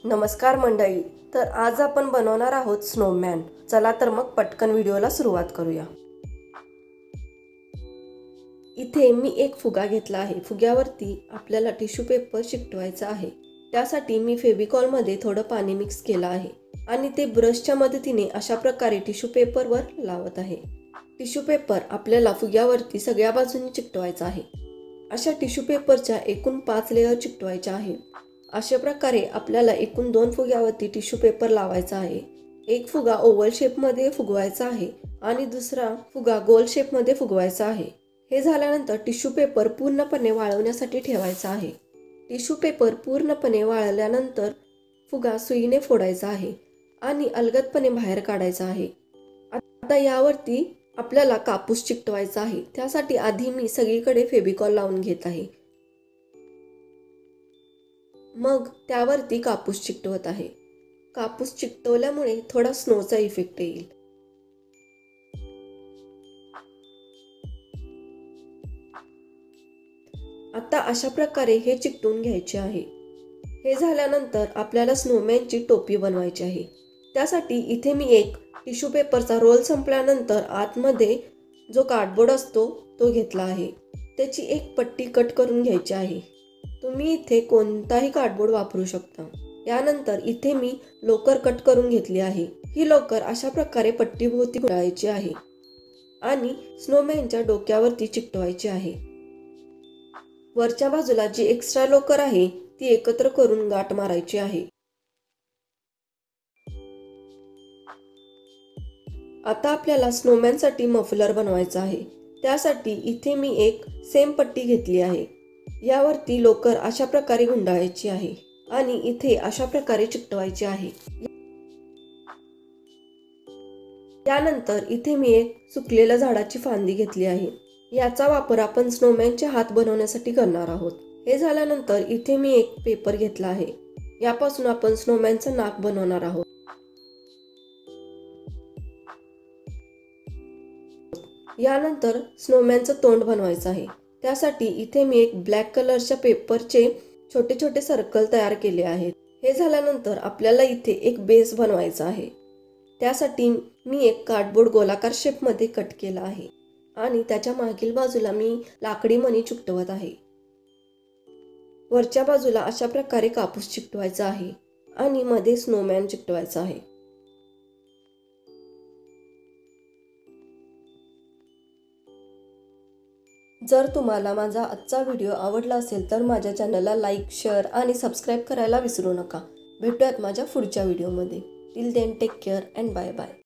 नमस्कार मंडळी, तर आज आपण बनवणार आहोत स्नोमॅन। चला तर मग पटकन व्हिडिओला सुरुवात करूया। इथे मी एक फुगा घेतला आहे। फुग्यावरती आपल्याला टिश्यू पेपर चिकटवायचा आहे। त्यासाठी मी फेविकॉल मध्ये थोडं पाणी मिक्स केलं आहे आणि ते ब्रशच्या मदतीने अशा प्रकारे टिश्यू पेपरवर लावत आहे। टिश्यू पेपर आपल्याला फुग्यावरती सगळ्या बाजूंनी चिकटवायचा आहे। अशा टिश्यू पेपरच्या एकूण 5 लेयर चिकटवायच्या आहेत। अशा प्रकारे आपल्याला एकूण 2 फुग्यावरती टिश्यू पेपर लावायचा आहे। एक फुगा ओव्हल शेप मध्ये फुगवायचा आहे आणि दुसरा फुगा गोल शेप मध्ये फुगवायचा आहे। हे झाल्यानंतर टिश्यू पेपर पूर्णपणे वाळवण्यासाठी ठेवायचा आहे। टिश्यू पेपर पूर्णपणे वाळल्यानंतर फुगा सुईने फोडायचा आहे आणि अलगदपणे बाहेर काढायचा आहे। आता यावरती आपल्याला कापूस चिकटवायचा आहे। त्यासाठी आधी मी सगळीकडे फेविकॉल लावून घेत आहे। मग त्यावरती कापूस चिकटवत आहे। कापूस चिकटवल्यामुळे थोडा स्नोचा इफेक्ट येईल। आता अशा प्रकारे हे चिकटवून घ्यायचे आहे। हे झाल्यानंतर आपल्याला स्नोमॅनची टोपी बनवायची आहे। त्यासाठी इथे मी एक टिश्यू पेपरचा रोल संपल्यानंतर आतमध्ये जो कार्डबोर्ड असतो तो घेतला आहे। त्याची एक पट्टी कट करून घ्यायची आहे। तुम्ही इथे कोणताही कार्डबोर्ड वापरू शकता। यानंतर इथे मी लोकर कट करून घेतली आहे। ही लोकर अशा प्रकारे पट्टीभोवती गुंडाळायची आहे आणि स्नोमॅनच्या डोक्यावरती चिकटवायची आहे। वरच्या बाजूला जी एक्स्ट्रा लोकर आहे ती एकत्र करून गाठ मारायची आहे। आता आपल्याला स्नोमॅनसाठी मफलर बनवायचा आहे। त्यासाठी इथे मी एक सेम पट्टी घेतली आहे। यावरती लोकर अशा प्रकारे गुंडाळायची आहे आणि इथे अशा प्रकारे चिकटवायची आहे। यानंतर इथे मी एक सुकलेल्या झाडाची फांदी घेतली आहे। याचा वापर आपण स्नोमॅनचे हात बनवण्यासाठी करणार आहोत। हे झाल्यानंतर इथे मी एक पेपर घेतला आहे। यापासून आपण स्नोमॅनचं नाक बनवणार आहोत। यानंतर स्नोमॅनचं तोंड बनवायचं आहे। त्यासाठी इथे मी एक ब्लॅक कलरच्या पेपरचे छोटे छोटे सर्कल तयार केले आहेत। हे झाल्यानंतर आपल्याला इथे एक बेस बनवायचा आहे। त्यासाठी मी एक कार्डबोर्ड गोलाकार शेप मध्ये कट केला आहे आणि त्याच्या मागील बाजूला मी लाकडी मणी चिकटवत आहे। वरच्या बाजूला अशा प्रकारे कापूस चिकटवायचा आहे आणि मध्ये स्नोमॅन चिकटवायचा आहे। जर तुम्हाला माझा आजचा व्हिडिओ आवडला असेल तर माझ्या चॅनलला लाईक, शेअर आणि सबस्क्राईब करायला विसरू नका। भेटूयात माझ्या पुढच्या व्हिडिओमध्ये। Till then take care and bye bye.